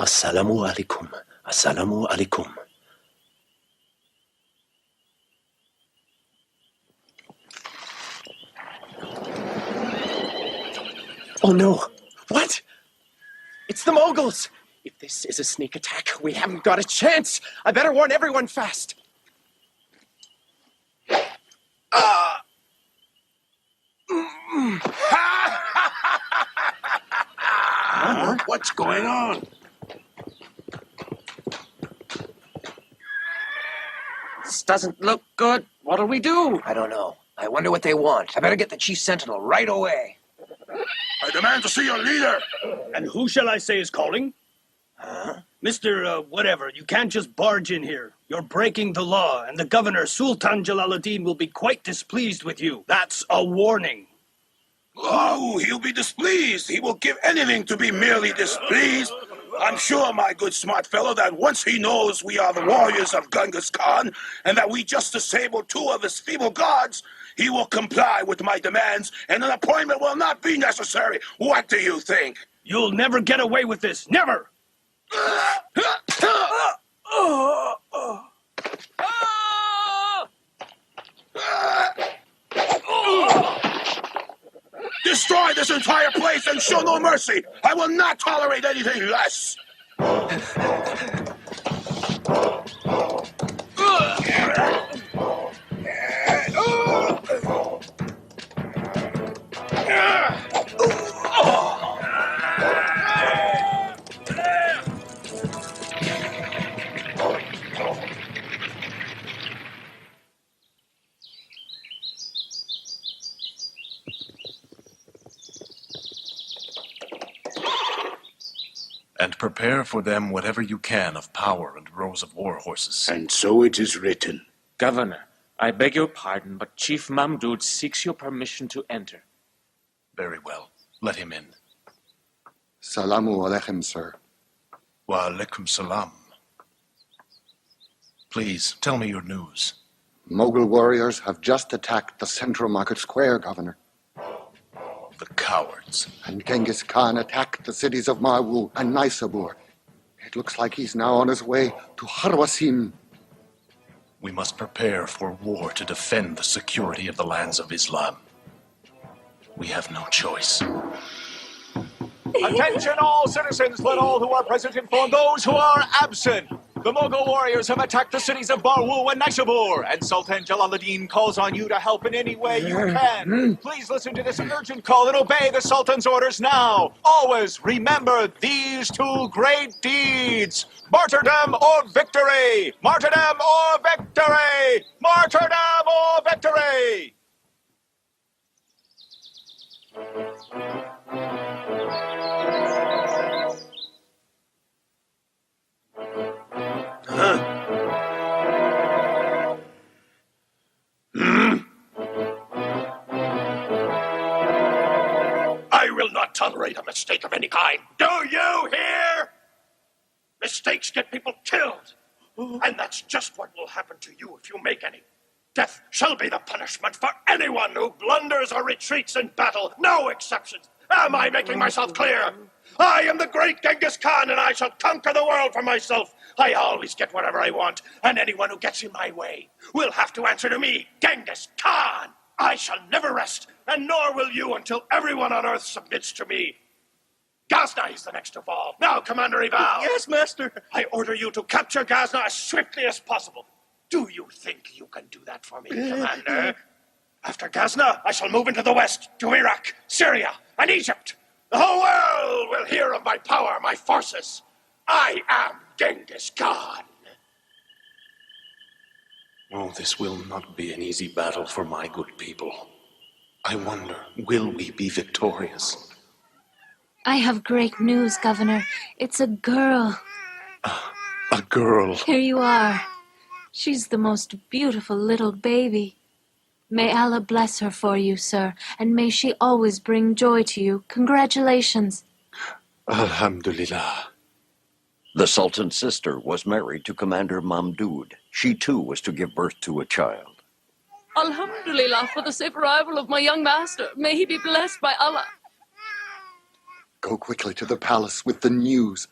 Assalamu alaikum. Assalamu alaikum. Oh no! What? It's the Mongols! If this is a sneak attack, we haven't got a chance! I better warn everyone fast! What's going on? This doesn't look good. What'll we do? I don't know. I wonder what they want. I better get the Chief Sentinel right away. I demand to see your leader. And who shall I say is calling? Mr. Whatever, you can't just barge in here. You're breaking the law, and the governor, Sultan Jalaluddin, will be quite displeased with you. That's a warning. Oh, he'll be displeased. He will give anything to be merely displeased. I'm sure, my good smart fellow, that once he knows we are the warriors of Genghis Khan, and that we just disabled 2 of his feeble gods, he will comply with my demands, and an appointment will not be necessary. What do you think? You'll never get away with this. Never! Destroy this entire place and show no mercy. I will not tolerate anything less. And prepare for them whatever you can of power and rows of war horses. And so it is written. Governor, I beg your pardon, but Chief Mamdud seeks your permission to enter. Very well. Let him in. Salamu alaikum, sir. Wa alaikum salam. Please, tell me your news. Mughal warriors have just attacked the central market square, Governor. The cowards. And Genghis Khan attacked the cities of Marwu and Naisabur. It looks like he's now on his way to Harwasim. We must prepare for war to defend the security of the lands of Islam. We have no choice. Attention all citizens, let all who are present inform those who are absent. The Mughal warriors have attacked the cities of Marwu and Naisabur, and Sultan Jalaluddin calls on you to help in any way you can. Please listen to this urgent call and obey the Sultan's orders now. Always remember these 2 great deeds: martyrdom or victory! Martyrdom or victory! Martyrdom or victory! I will not tolerate a mistake of any kind. Do you hear? Mistakes get people killed. And that's just what will happen to you if you make any. Death shall be the punishment for anyone who blunders or retreats in battle. No exceptions. Am I making myself clear? I am the great Genghis Khan, and I shall conquer the world for myself. I always get whatever I want, and anyone who gets in my way will have to answer to me, Genghis Khan. I shall never rest, and nor will you until everyone on earth submits to me. Ghazni is the next to fall. Now, Commander Ibal. Yes, Master. I order you to capture Ghazni as swiftly as possible. Do you think you can do that for me, Commander? After Ghazni, I shall move into the west, to Iraq, Syria, and Egypt. The whole world will hear of my power, my forces. I am Genghis Khan. Oh, this will not be an easy battle for my good people. I wonder, will we be victorious? I have great news, Governor. It's a girl. A girl. Here you are. She's the most beautiful little baby. May Allah bless her for you, sir, and may she always bring joy to you. Congratulations. Alhamdulillah. The Sultan's sister was married to Commander Mamdud. She too was to give birth to a child. Alhamdulillah for the safe arrival of my young master. May he be blessed by Allah. Go quickly to the palace with the news.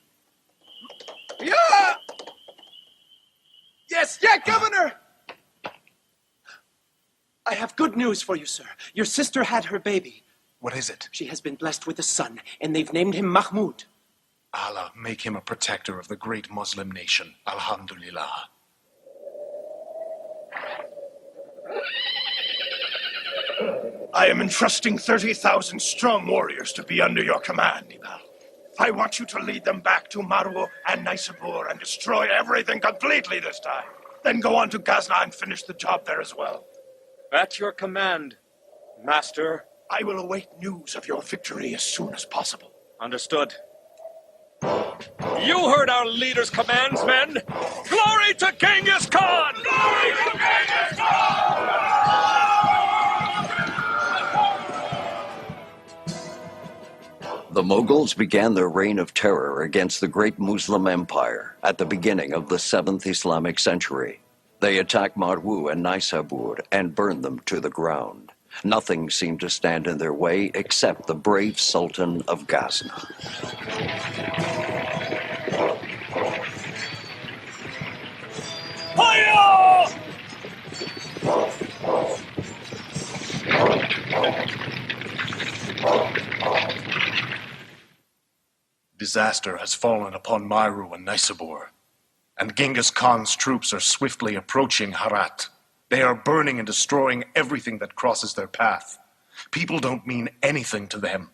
Yeah! Yes, yeah, Governor! I have good news for you, sir. Your sister had her baby. What is it? She has been blessed with a son, and they've named him Mahmud. Allah make him a protector of the great Muslim nation. Alhamdulillah. I am entrusting 30,000 strong warriors to be under your command, Nibal. I want you to lead them back to Marwa and Naisabur and destroy everything completely this time. Then go on to Ghazna and finish the job there as well. At your command, Master. I will await news of your victory as soon as possible. Understood. You heard our leader's commands, men! Glory to Genghis Khan! Glory to Genghis Khan! The Mughals began their reign of terror against the great Muslim empire at the beginning of the 7th Islamic century. They attacked Marwu and Naisabur and burned them to the ground. Nothing seemed to stand in their way except the brave Sultan of Ghazna. Fire! Disaster has fallen upon Marwu and Naisabur, and Genghis Khan's troops are swiftly approaching Herat. They are burning and destroying everything that crosses their path. People don't mean anything to them.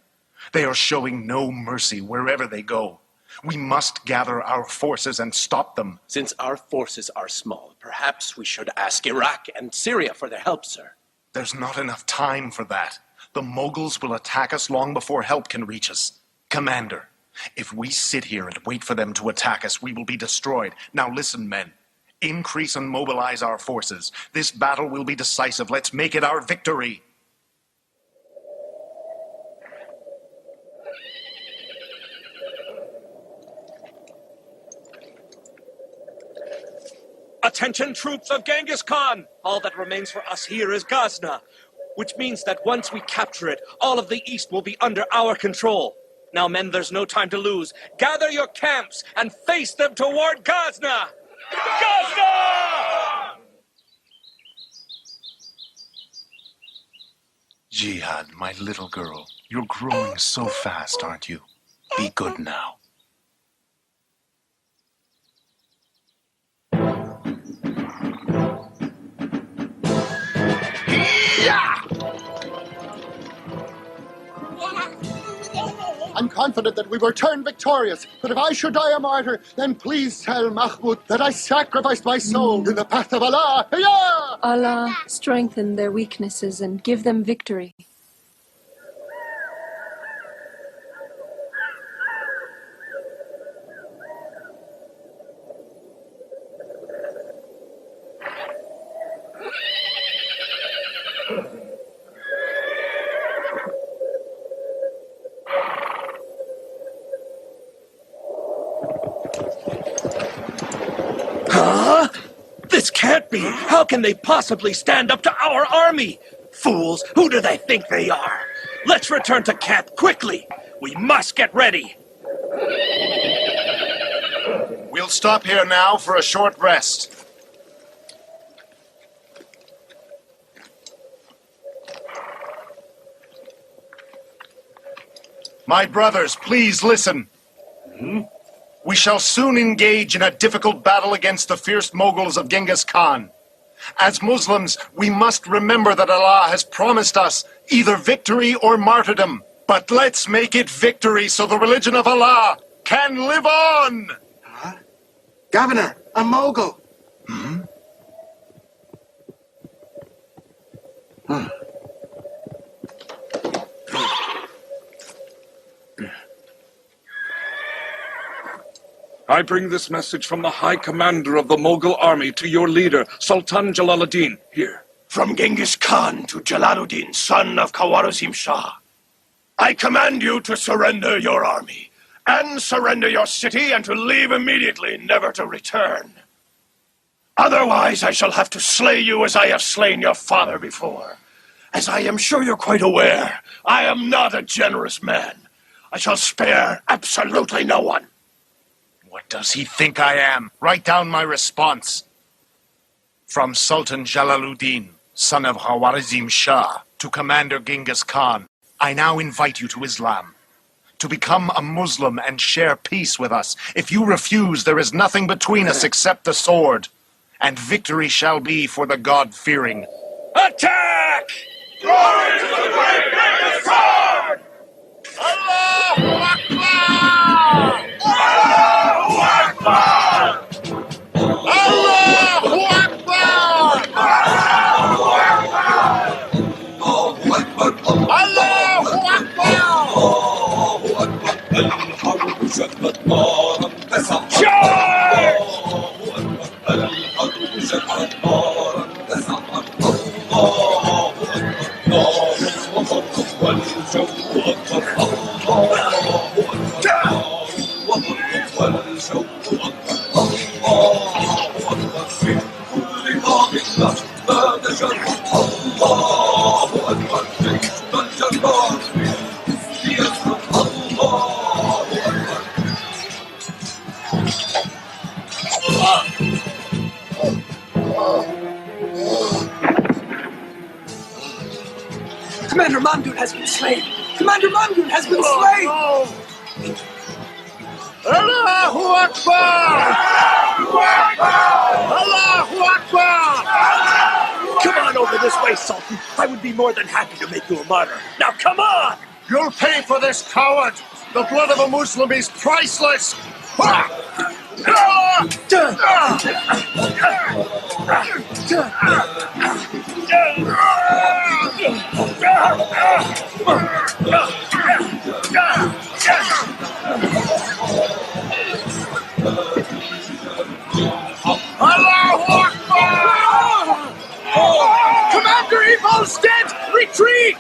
They are showing no mercy wherever they go. We must gather our forces and stop them. Since our forces are small, perhaps we should ask Iraq and Syria for their help, sir. There's not enough time for that. The Mongols will attack us long before help can reach us. Commander, if we sit here and wait for them to attack us, we will be destroyed. Now listen, men. Increase and mobilize our forces. This battle will be decisive. Let's make it our victory. Attention, troops of Genghis Khan! All that remains for us here is Ghazna, which means that once we capture it, all of the east will be under our control. Now, men, there's no time to lose. Gather your camps and face them toward Ghazna! Ghazna! Jihad, my little girl, you're growing so fast, aren't you? Be good now. I'm confident that we will turn victorious, but if I should die a martyr, then please tell Mahmud that I sacrificed my soul in the path of Allah. Hiya! Allah strengthen their weaknesses and give them victory. This can't be! How can they possibly stand up to our army? Fools! Who do they think they are? Let's return to camp quickly! We must get ready! We'll stop here now for a short rest. My brothers, please listen. We shall soon engage in a difficult battle against the fierce Mongols of Genghis Khan. As Muslims, we must remember that Allah has promised us either victory or martyrdom. But let's make it victory so the religion of Allah can live on! Huh? Governor, a Mogul! I bring this message from the High Commander of the Mughal army to your leader, Sultan Jalaluddin, here. From Genghis Khan to Jalaluddin, son of Khwarizm Shah. I command you to surrender your army, and surrender your city, and to leave immediately, never to return. Otherwise, I shall have to slay you as I have slain your father before. As I am sure you're quite aware, I am not a generous man. I shall spare absolutely no one. What does he think I am? Write down my response. From Sultan Jalaluddin, son of Khwarizm Shah, to Commander Genghis Khan, I now invite you to Islam, to become a Muslim and share peace with us. If you refuse, there is nothing between us except the sword, and victory shall be for the God-fearing. Attack! Glory to the great Genghis Khan! Allahu Akbar! Allahu Akbar! Allahu Akbar! Allahu Akbar! Allahu Akbar! Charge! Commander Mamdud has been slain! Commander Mamdud has been slain! Allahu Akbar! Allahu Akbar! Allahu Akbar! Come on over this way, Sultan. I would be more than happy to make you a martyr. Now come on! You'll pay for this, coward! The blood of a Muslim is priceless! Allahu Akbar! Commander Evil's dead! Retreat!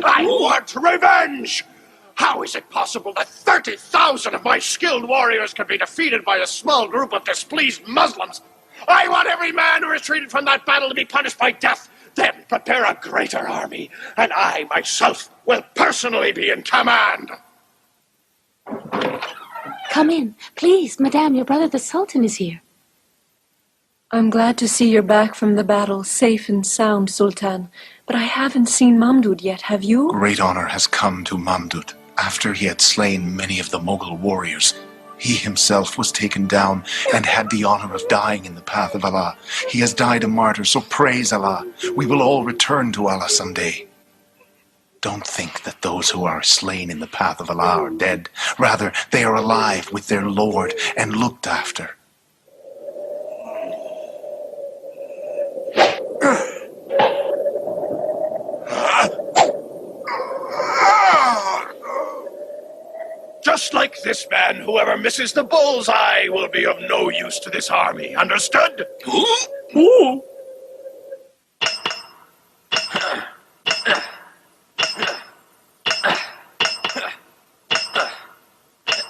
I want revenge! How is it possible that 30,000 of my skilled warriors can be defeated by a small group of displeased Muslims? I want every man who retreated from that battle to be punished by death. Then prepare a greater army, and I myself will personally be in command. Come in. Please, Madame, your brother the Sultan is here. I'm glad to see you're back from the battle, safe and sound, Sultan. But I haven't seen Mamdud yet, have you? Great honor has come to Mamdud. After he had slain many of the Mughal warriors, he himself was taken down and had the honor of dying in the path of Allah. He has died a martyr, so praise Allah. We will all return to Allah someday. Don't think that those who are slain in the path of Allah are dead. Rather, they are alive with their Lord and looked after. Just like this man, whoever misses the bullseye will be of no use to this army. Understood? Ooh.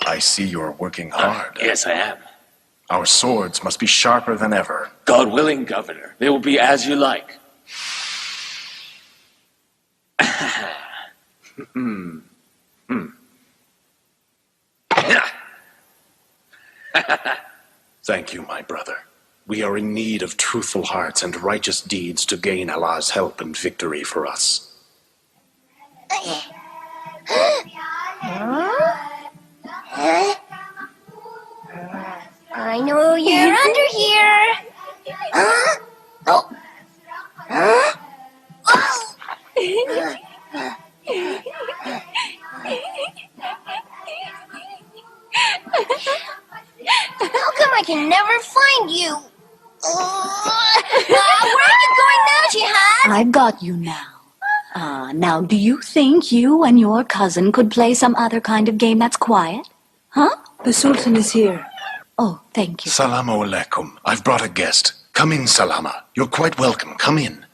I see you're working hard. Yes, I am. Our swords must be sharper than ever. God willing, Governor. They will be as you like. Thank you, my brother. We are in need of truthful hearts and righteous deeds to gain Allah's help and victory for us. I know you're under here. Oh. How come I can never find you? Where are you going now, Jihad? I've got you now. Now, do you think you and your cousin could play some other kind of game that's quiet? Huh? The Sultan is here. Oh, thank you. Salamu alaikum. I've brought a guest. Come in, Salama. You're quite welcome. Come in.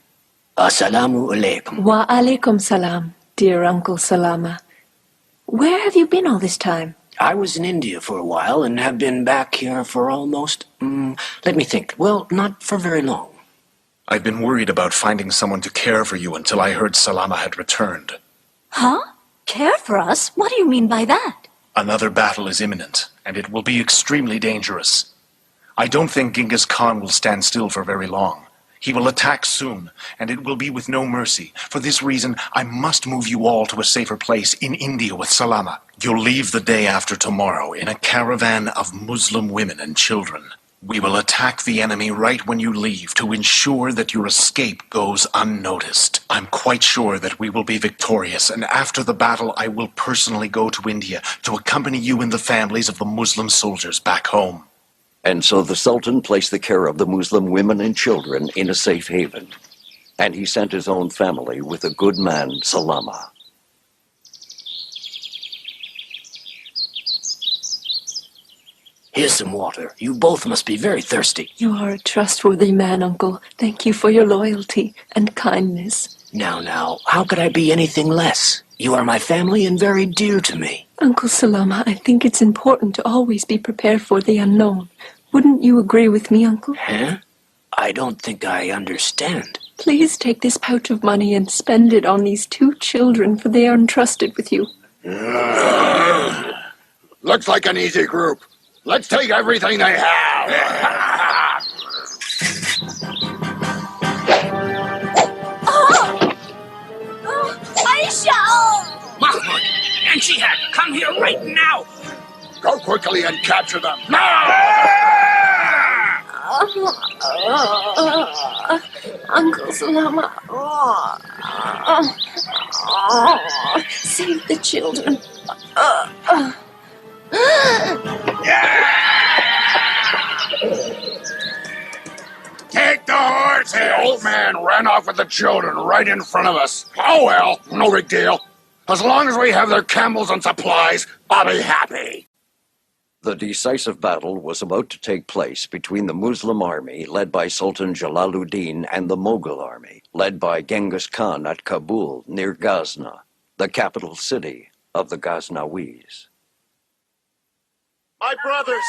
Assalamu alaikum. Wa alaikum salam, dear Uncle Salama. Where have you been all this time? I was in India for a while and have been back here for almost, let me think. Well, not for very long. I've been worried about finding someone to care for you until I heard Salama had returned. Huh? Care for us? What do you mean by that? Another battle is imminent, and it will be extremely dangerous. I don't think Genghis Khan will stand still for very long. He will attack soon, and it will be with no mercy. For this reason, I must move you all to a safer place in India with Salama. You'll leave the day after tomorrow in a caravan of Muslim women and children. We will attack the enemy right when you leave to ensure that your escape goes unnoticed. I'm quite sure that we will be victorious, and after the battle I will personally go to India to accompany you and the families of the Muslim soldiers back home. And so the Sultan placed the care of the Muslim women and children in a safe haven. And he sent his own family with a good man, Salama. Here's some water. You both must be very thirsty. You are a trustworthy man, Uncle. Thank you for your loyalty and kindness. Now, how could I be anything less? You are my family and very dear to me. Uncle Salama, I think it's important to always be prepared for the unknown. Wouldn't you agree with me, Uncle? Huh? I don't think I understand. Please take this pouch of money and spend it on these 2 children, for they are entrusted with you. Looks like an easy group. Let's take everything they have. Aisha! Mahmoud and Jihad, come here right now. Go quickly and capture them. Uncle Salama. Save the children. Take the horse! The old man ran off with the children right in front of us. Oh well, no big deal. As long as we have their camels and supplies, I'll be happy. The decisive battle was about to take place between the Muslim army led by Sultan Jalaluddin and the Mughal army led by Genghis Khan at Kabul near Ghazna, the capital city of the Ghaznawis. My brothers,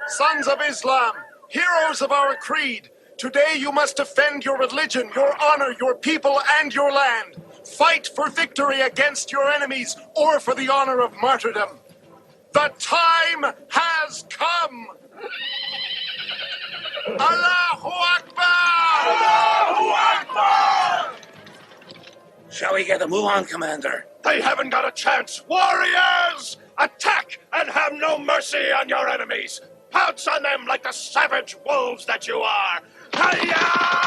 sons of Islam, heroes of our creed, today you must defend your religion, your honor, your people, and your land. Fight for victory against your enemies or for the honor of martyrdom. The time has come! Allahu Akbar! Allahu Akbar! Shall we get a move on, Commander? They haven't got a chance. Warriors! Attack and have no mercy on your enemies. Pounce on them like the savage wolves that you are. Hayya!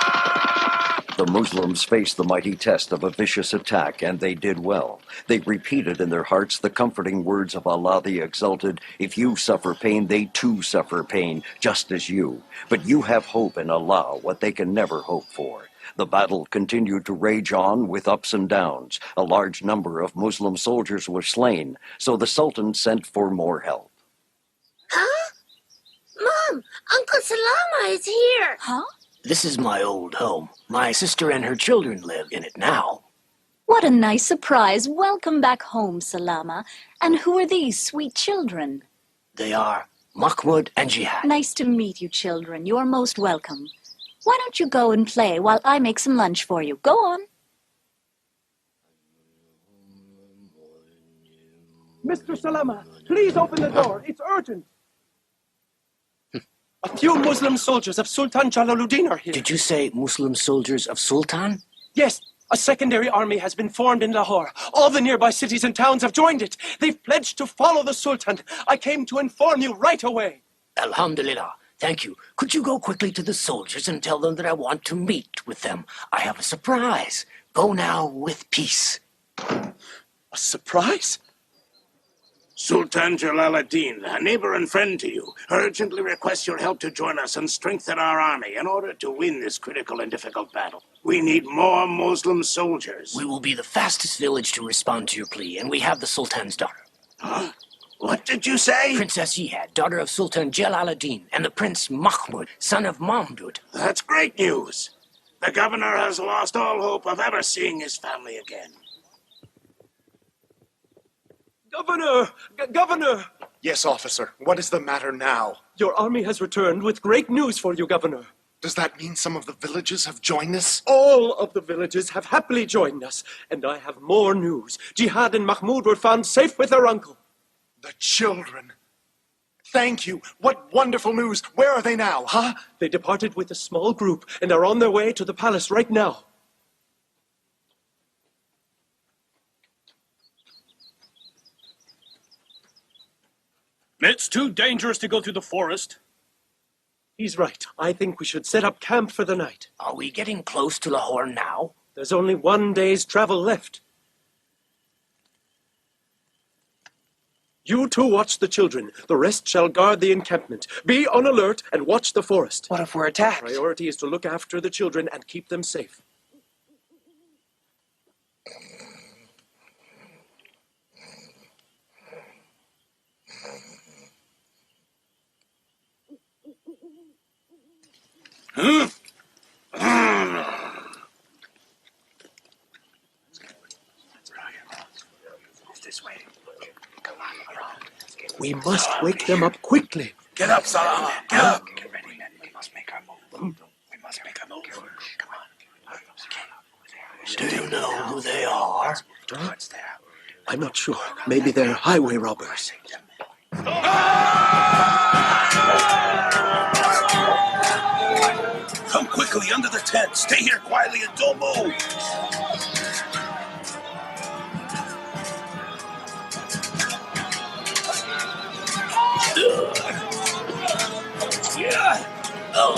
The Muslims faced the mighty test of a vicious attack, and they did well. They repeated in their hearts the comforting words of Allah the Exalted, "If you suffer pain, they too suffer pain, just as you. But you have hope in Allah, what they can never hope for." The battle continued to rage on with ups and downs. A large number of Muslim soldiers were slain, so the Sultan sent for more help. Huh? Mom, Uncle Salama is here. Huh? This is my old home. My sister and her children live in it now. What a nice surprise. Welcome back home, Salama. And who are these sweet children? They are Mahmoud and Jihad. Nice to meet you, children. You are most welcome. Why don't you go and play while I make some lunch for you? Go on. Mr. Salama, please open the door. It's urgent. A few Muslim soldiers of Sultan Jalaluddin are here. Did you say Muslim soldiers of Sultan? Yes, a secondary army has been formed in Lahore. All the nearby cities and towns have joined it. They've pledged to follow the Sultan. I came to inform you right away. Alhamdulillah. Thank you. Could you go quickly to the soldiers and tell them that I want to meet with them? I have a surprise. Go now with peace. A surprise? Sultan Jalaluddin, a neighbor and friend to you, urgently requests your help to join us and strengthen our army in order to win this critical and difficult battle. We need more Muslim soldiers. We will be the fastest village to respond to your plea, and we have the Sultan's daughter. Huh? What did you say? Princess Jihad, daughter of Sultan Jalaluddin, and the Prince Mahmud, son of Mamdud. That's great news. The governor has lost all hope of ever seeing his family again. Governor! Governor! Yes, officer. What is the matter now? Your army has returned with great news for you, Governor. Does that mean some of the villages have joined us? All of the villages have happily joined us, and I have more news. Jihad and Mahmud were found safe with their uncle. The children. Thank you. What wonderful news. Where are they now, huh? They departed with a small group and are on their way to the palace right now. It's too dangerous to go through the forest. He's right. I think we should set up camp for the night. Are we getting close to Lahore now? There's only 1 day's travel left. You two watch the children. The rest shall guard the encampment. Be on alert and watch the forest. What if we're attacked? Priority is to look after the children and keep them safe. This way. We must wake them up quickly. Get up, Salama. Get up. Get ready, men. We must make our move. We must make our move. Come on. Do you know who they are? What's there? I'm not sure. Maybe they're highway robbers. Come quickly under the tent. Stay here quietly and don't move. Yeah. Oh.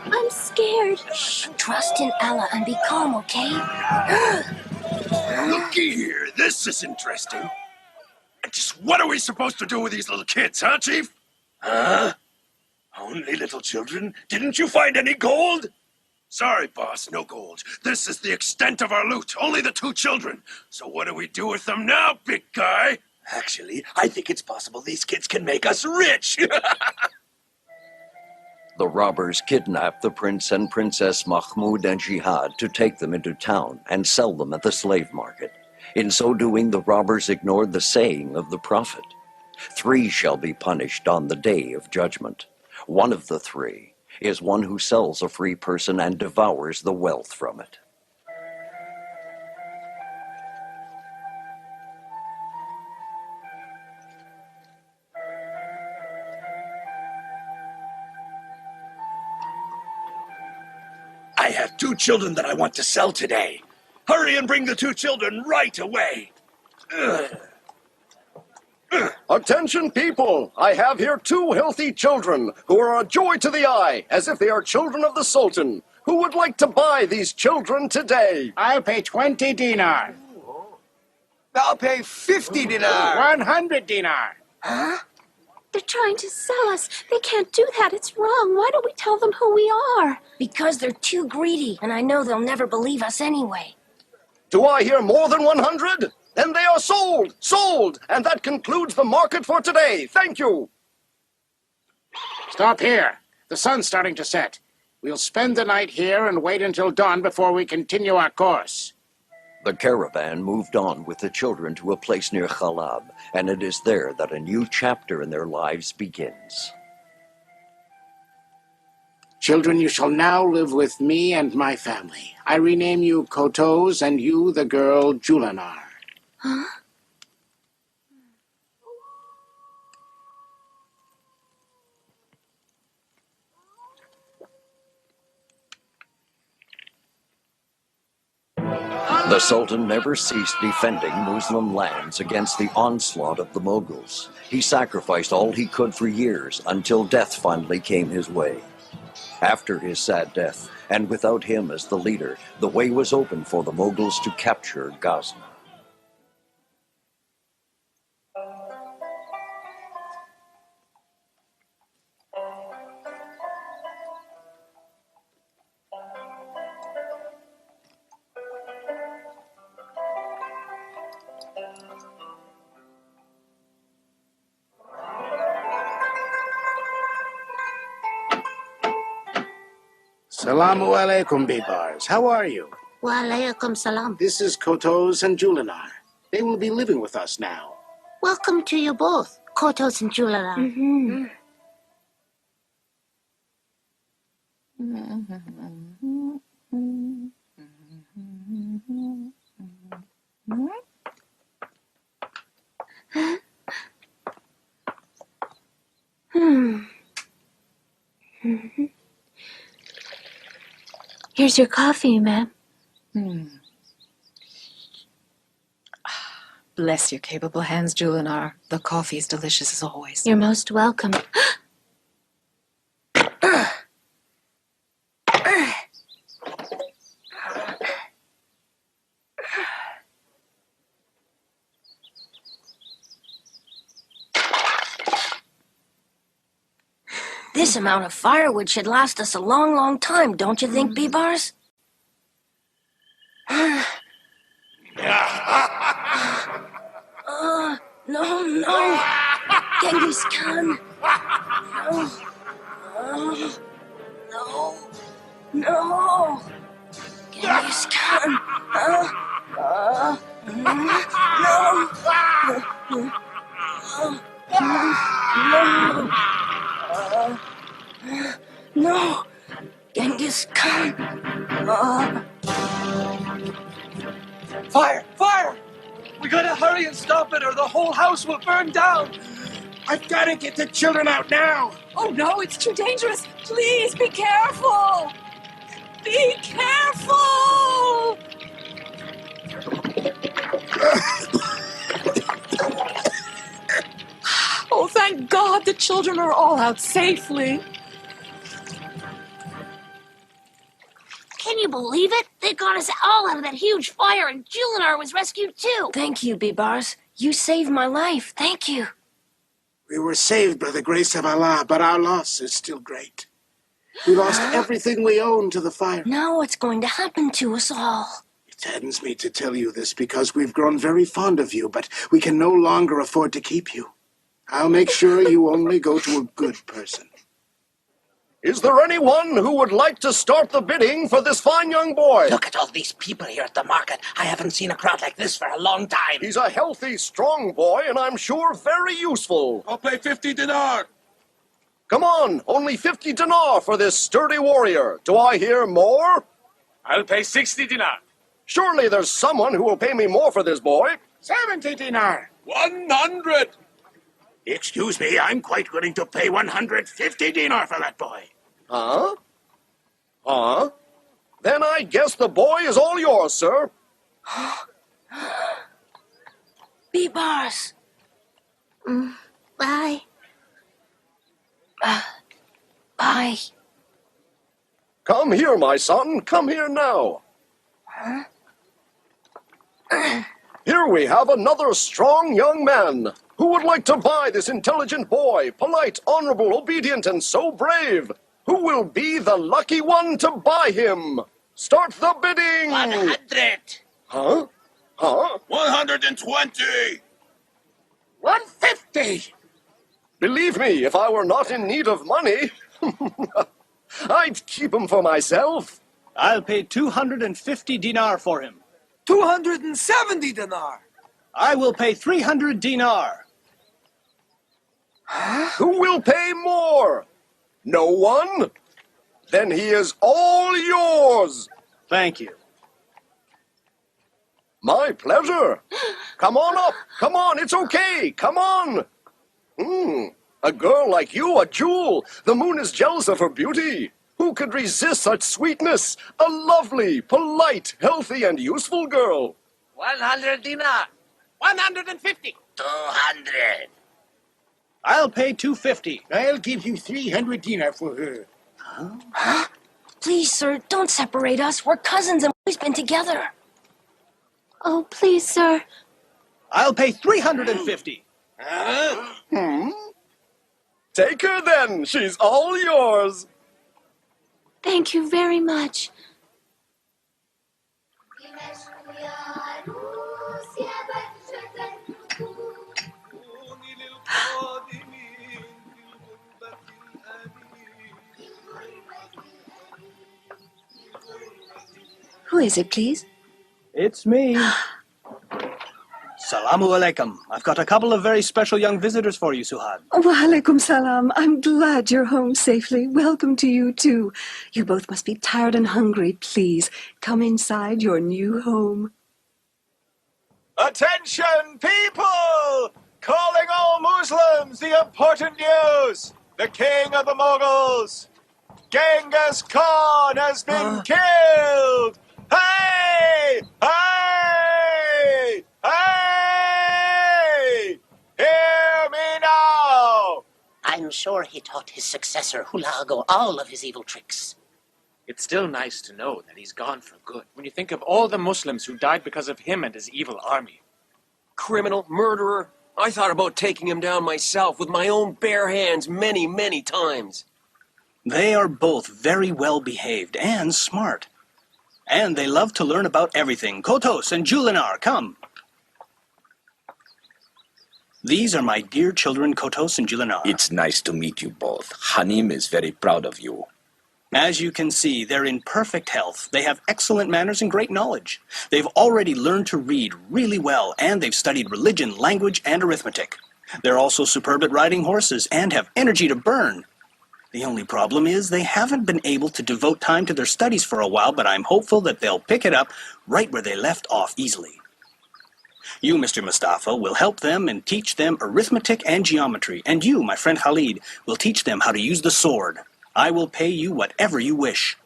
I'm scared. Shh, trust in Allah and be calm, okay? Looky here, this is interesting. Just what are we supposed to do with these little kids, huh, Chief? Huh? Only little children? Didn't you find any gold? Sorry, boss, no gold. This is the extent of our loot, only the 2 children. So what do we do with them now, big guy? Actually, I think it's possible these kids can make us rich. The robbers kidnapped the Prince and Princess Mahmud and Jihad to take them into town and sell them at the slave market. In so doing, the robbers ignored the saying of the prophet. 3 shall be punished on the day of judgment. One of the 3 is one who sells a free person and devours the wealth from it. I have 2 children that I want to sell today. Hurry and bring the 2 children right away. Attention, people! I have here 2 healthy children who are a joy to the eye, as if they are children of the Sultan. Who would like to buy these children today? I'll pay 20 dinar. I'll pay 50 dinar. 100 dinar. Huh? They're trying to sell us. They can't do that. It's wrong. Why don't we tell them who we are? Because they're too greedy, and I know they'll never believe us anyway. Do I hear more than 100? Then they are sold! Sold! And that concludes the market for today. Thank you! Stop here. The sun's starting to set. We'll spend the night here and wait until dawn before we continue our course. The caravan moved on with the children to a place near Khalab, and it is there that a new chapter in their lives begins. Children, you shall now live with me and my family. I rename you Qutoz, and you, the girl, Julanar. Huh? The Sultan never ceased defending Muslim lands against the onslaught of the Mongols. He sacrificed all he could for years until death finally came his way. After his sad death, and without him as the leader, the way was open for the Mongols to capture Ghazni. Salamu alaikum, Bibars. How are you? Wa alaikum salam. This is Qutoz and Julinar. They will be living with us now. Welcome to you both, Qutoz and Julala. Here's your coffee, ma'am. Bless your capable hands, Julinar. The coffee is delicious as always. You're most welcome. This amount of firewood should last us a long, long time, don't you think, Bibars? No. Genghis Khan. No. Genghis Khan. No. Genghis Khan. Fire! We gotta hurry and stop it, or the whole house will burn down. I've got to get the children out now. Oh no, it's too dangerous. Please be careful. Be careful. Oh, thank God the children are all out safely. Can you believe it? They got us all out of that huge fire, and Julinar was rescued too. Thank you, Bibars. You saved my life. Thank you. We were saved by the grace of Allah, but our loss is still great. We lost everything we owned to the fire. Now what's going to happen to us all? It saddens me to tell you this because we've grown very fond of you, but we can no longer afford to keep you. I'll make sure you only go to a good person. Is there anyone who would like to start the bidding for this fine young boy? Look at all these people here at the market. I haven't seen a crowd like this for a long time. He's a healthy, strong boy, and I'm sure very useful. I'll pay 50 dinar. Come on, only 50 dinar for this sturdy warrior. Do I hear more? I'll pay 60 dinar. Surely there's someone who will pay me more for this boy. 70 dinar. 100. Excuse me, I'm quite willing to pay 150 dinar for that boy. Huh? Then I guess the boy is all yours, sir. Bibars. Bye. Bye. Come here, my son. Come here now. Here we have another strong young man. Who would like to buy this intelligent boy, polite, honorable, obedient, and so brave? Who will be the lucky one to buy him? Start the bidding! 100. Huh? 120. 150. Believe me, if I were not in need of money, I'd keep him for myself. I'll pay 250 dinar for him. 270 dinar. I will pay 300 dinar. Who will pay more? No one? Then he is all yours. Thank you. My pleasure. Come on up. Come on, it's okay. Come on. A girl like you, a jewel. The moon is jealous of her beauty. Who could resist such sweetness? A lovely, polite, healthy, and useful girl. 100 dinar. 150. 200. I'll pay 250. I'll give you 300 dinar for her. Please, sir, don't separate us. We're cousins and we've been together. Oh, please, sir. I'll pay 350. Take her then. She's all yours. Thank you very much. Who is it, please? It's me. Salamu alaikum. I've got a couple of very special young visitors for you, Suhad. Walaikum salam. I'm glad you're home safely. Welcome to you, too. You both must be tired and hungry. Please, come inside your new home. Attention, people! Calling all Muslims the important news! The king of the Mongols, Genghis Khan, has been killed! Hey! Hey! Hey! Hear me now! I'm sure he taught his successor, Hulago, all of his evil tricks. It's still nice to know that he's gone for good. When you think of all the Muslims who died because of him and his evil army. Criminal, murderer. I thought about taking him down myself with my own bare hands many, many times. They are both very well behaved and smart. And they love to learn about everything. Qutoz and Julinar, come. These are my dear children, Qutoz and Julinar. It's nice to meet you both. Hanim is very proud of you. As you can see, they're in perfect health. They have excellent manners and great knowledge. They've already learned to read really well, and they've studied religion, language, and arithmetic. They're also superb at riding horses and have energy to burn. The only problem is they haven't been able to devote time to their studies for a while, but I'm hopeful that they'll pick it up right where they left off easily. You, Mr. Mustafa, will help them and teach them arithmetic and geometry, and you, my friend Khalid, will teach them how to use the sword. I will pay you whatever you wish.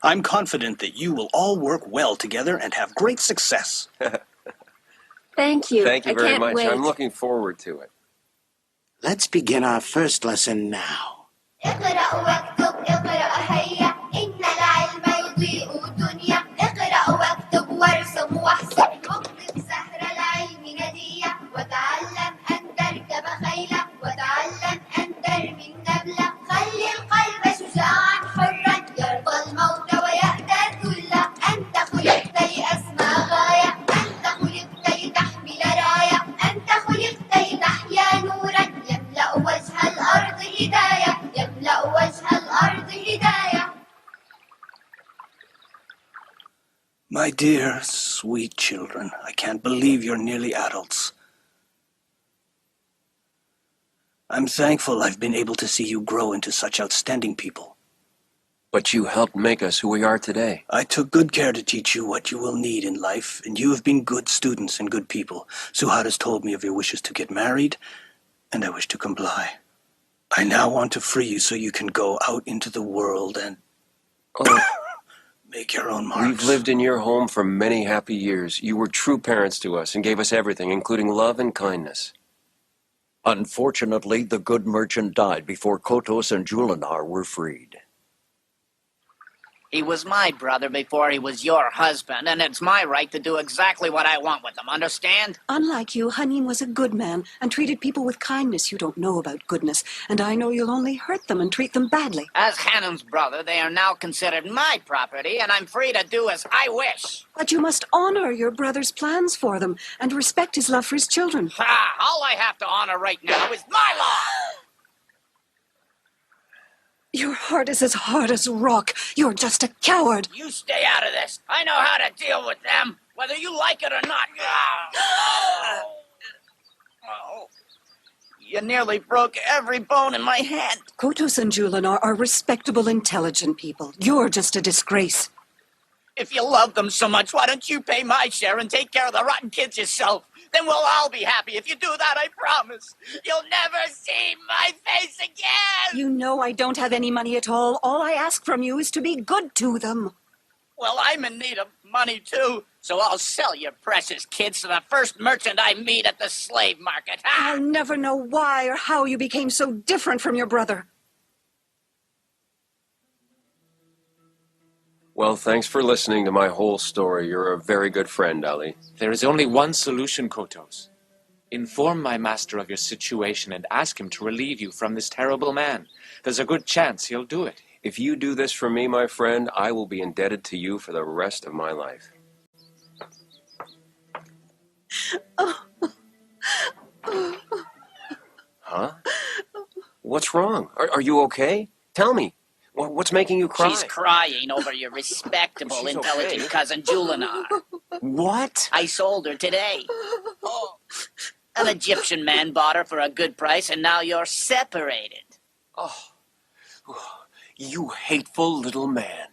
I'm confident that you will all work well together and have great success. Thank you. Thank you I very can't much. wait. I'm looking forward to it. Let's begin our first lesson now. اقرأ واكتب اقرأ هيا إن العلم يضيء الدنيا اقرأ واكتب وارسم واحسب اكتب سهر العلم ندية وتعلم أن تركب خيلا وتعلم أن ترمي النبلة خلي القلب شجاعا حرا يرضى الموت ويأتى الذل أنت خلقت لأسمى غاية أنت خلقت لتحمل راية أنت خلقت لتحيا نورا يملأ وجه الأرض هداية يملأ وجه الأرض هداية. My dear, sweet children, I can't believe you're nearly adults. I'm thankful I've been able to see you grow into such outstanding people. But you helped make us who we are today. I took good care to teach you what you will need in life, and you have been good students and good people. Suhad has told me of your wishes to get married, and I wish to comply. I now want to free you so you can go out into the world and make your own marks. We've lived in your home for many happy years. You were true parents to us and gave us everything, including love and kindness. Unfortunately, the good merchant died before Qutoz and Julinar were freed. He was my brother before he was your husband, and it's my right to do exactly what I want with him, understand? Unlike you, Hanim was a good man and treated people with kindness. You don't know about goodness, and I know you'll only hurt them and treat them badly. As Hanum's brother, they are now considered my property, and I'm free to do as I wish. But you must honor your brother's plans for them and respect his love for his children. All I have to honor right now is my law! Your heart is as hard as rock. You're just a coward. You stay out of this. I know how to deal with them, whether you like it or not. You nearly broke every bone in my hand. Qutoz and Julinar are respectable, intelligent people. You're just a disgrace. If you love them so much, why don't you pay my share and take care of the rotten kids yourself? Then we'll all be happy. If you do that, I promise. You'll never see my face again! You know I don't have any money at all. All I ask from you is to be good to them. Well, I'm in need of money, too. So I'll sell your precious kids to the first merchant I meet at the slave market. I'll never know why or how you became so different from your brother. Well, thanks for listening to my whole story. You're a very good friend, Ali. There is only one solution, Qutoz. Inform my master of your situation and ask him to relieve you from this terrible man. There's a good chance he'll do it. If you do this for me, my friend, I will be indebted to you for the rest of my life. Huh? What's wrong? Are you okay? Tell me. What's making you cry? She's crying over your respectable, She's intelligent okay. cousin Julinar. What? I sold her today. An Egyptian man bought her for a good price, and now you're separated. Oh, you hateful little man.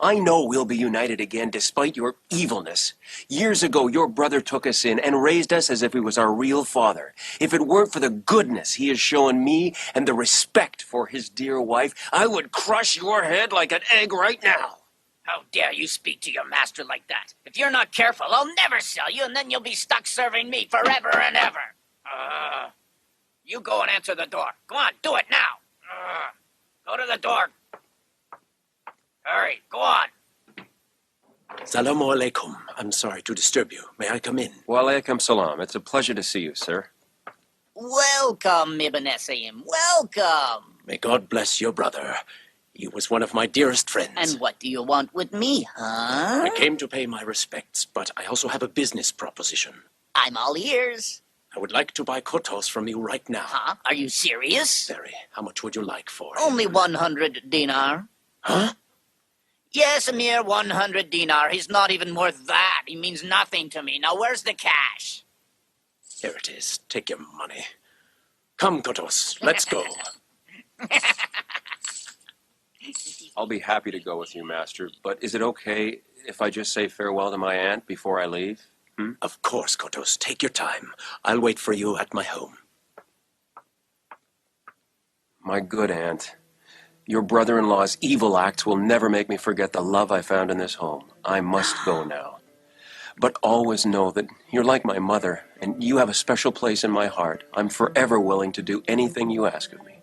I know we'll be united again despite your evilness. Years ago, your brother took us in and raised us as if he was our real father. If it weren't for the goodness he has shown me and the respect for his dear wife, I would crush your head like an egg right now. How dare you speak to your master like that? If you're not careful, I'll never sell you, and then you'll be stuck serving me forever and ever. You go and answer the door. Go on, do it now. Go to the door. Hurry, go on. Salamu alaikum. I'm sorry to disturb you. May I come in? Wa alaikum salam. It's a pleasure to see you, sir. Welcome, Ibn Esaim. Welcome. May God bless your brother. He was one of my dearest friends. And what do you want with me, huh? I came to pay my respects, but I also have a business proposition. I'm all ears. I would like to buy Qutoz from you right now. Huh? Are you serious? Very. How much would you like for it? Only 100 dinar. Huh? Yes, a mere 100 dinar. He's not even worth that. He means nothing to me. Now, where's the cash? Here it is. Take your money. Come, Qutoz. Let's go. I'll be happy to go with you, Master, but is it okay if I just say farewell to my aunt before I leave? Of course, Qutoz. Take your time. I'll wait for you at my home. My good aunt. Your brother-in-law's evil acts will never make me forget the love I found in this home. I must go now. But always know that you're like my mother, and you have a special place in my heart. I'm forever willing to do anything you ask of me.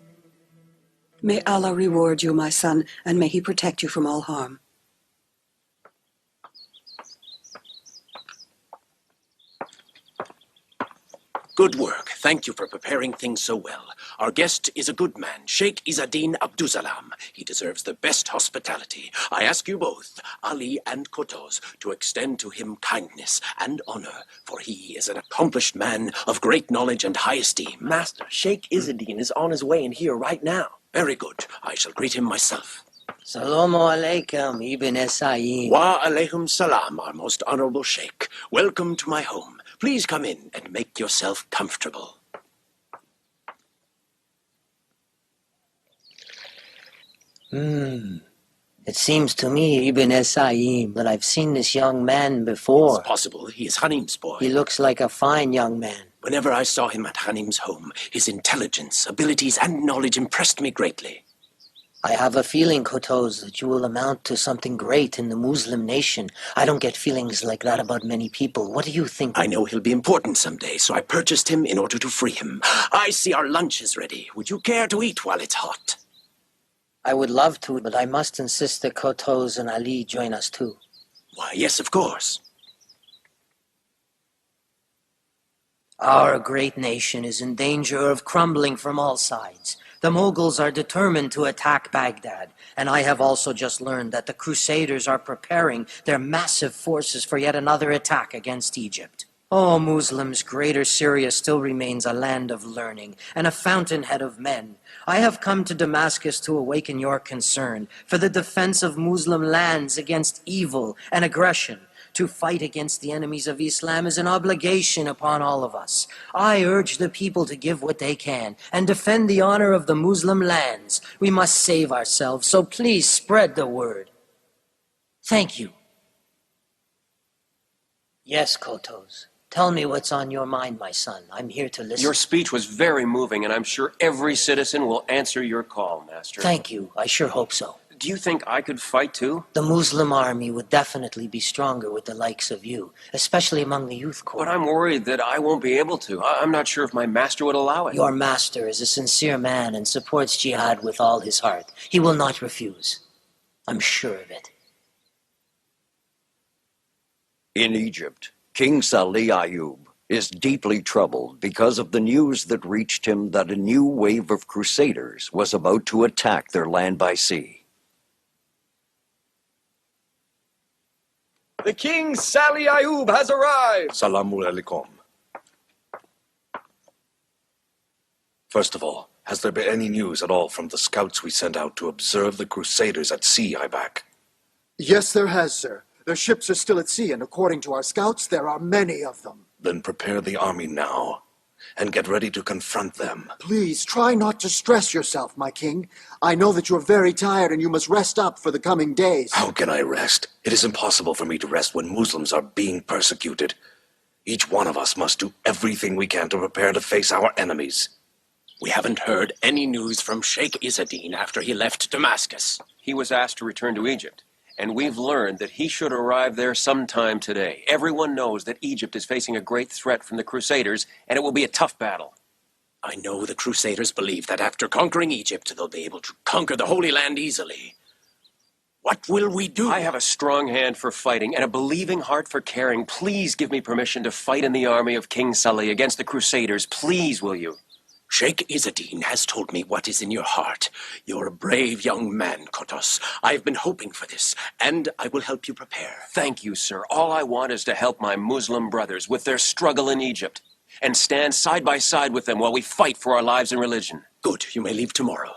May Allah reward you, my son, and may He protect you from all harm. Good work. Thank you for preparing things so well. Our guest is a good man, Sheikh Izzeddin Abdusalam. He deserves the best hospitality. I ask you both, Ali and Qutoz, to extend to him kindness and honor, for he is an accomplished man of great knowledge and high esteem. Master, Sheikh Izzeddin is on his way in here right now. Very good. I shall greet him myself. Salamu alaikum, Ibn Esaim. Wa alaikum salam, our most honorable Sheikh. Welcome to my home. Please come in and make yourself comfortable. It seems to me, Ibn Esaim, that I've seen this young man before. It's possible. He is Hanim's boy. He looks like a fine young man. Whenever I saw him at Hanim's home, his intelligence, abilities, and knowledge impressed me greatly. I have a feeling, Qutoz, that you will amount to something great in the Muslim nation. I don't get feelings like that about many people. What do you think? I know he'll be important someday, so I purchased him in order to free him. I see our lunch is ready. Would you care to eat while it's hot? I would love to, but I must insist that Qutoz and Ali join us too. Why, yes, of course. Our great nation is in danger of crumbling from all sides. The Mongols are determined to attack Baghdad, and I have also just learned that the Crusaders are preparing their massive forces for yet another attack against Egypt. Oh, Muslims, Greater Syria still remains a land of learning and a fountainhead of men. I have come to Damascus to awaken your concern for the defense of Muslim lands against evil and aggression. To fight against the enemies of Islam is an obligation upon all of us. I urge the people to give what they can and defend the honor of the Muslim lands. We must save ourselves, so please spread the word. Thank you. Yes, Qutoz. Tell me what's on your mind, my son. I'm here to listen. Your speech was very moving, and I'm sure every citizen will answer your call, Master. Thank you. I sure hope so. Do you think I could fight too? The Muslim army would definitely be stronger with the likes of you, especially among the youth corps. But I'm worried that I won't be able to. I'm not sure if my master would allow it. Your master is a sincere man and supports jihad with all his heart. He will not refuse. I'm sure of it. In Egypt, King Salih Ayub is deeply troubled because of the news that reached him that a new wave of crusaders was about to attack their land by sea. The King Salih Ayub has arrived! Salamu alaikum. First of all, Has there been any news at all from the scouts we sent out to observe the Crusaders at sea, Ibak? Yes, there has, sir. Their ships are still at sea, and according to our scouts, there are many of them. Then prepare the army now, and get ready to confront them. Please, try not to stress yourself, my king. I know that you're very tired and you must rest up for the coming days. How can I rest? It is impossible for me to rest when Muslims are being persecuted. Each one of us must do everything we can to prepare to face our enemies. We haven't heard any news from Sheikh Izzadin after he left Damascus. He was asked to return to Egypt, and we've learned that he should arrive there sometime today. Everyone knows that Egypt is facing a great threat from the Crusaders, and it will be a tough battle. I know the Crusaders believe that after conquering Egypt, they'll be able to conquer the Holy Land easily. What will we do? I have a strong hand for fighting and a believing heart for caring. Please give me permission to fight in the army of King Salih against the Crusaders. Please, will you? Sheikh Izzadin has told me what is in your heart. You're a brave young man, Qutoz. I've been hoping for this, and I will help you prepare. Thank you, sir. All I want is to help my Muslim brothers with their struggle in Egypt, and stand side by side with them while we fight for our lives and religion. Good. You may leave tomorrow.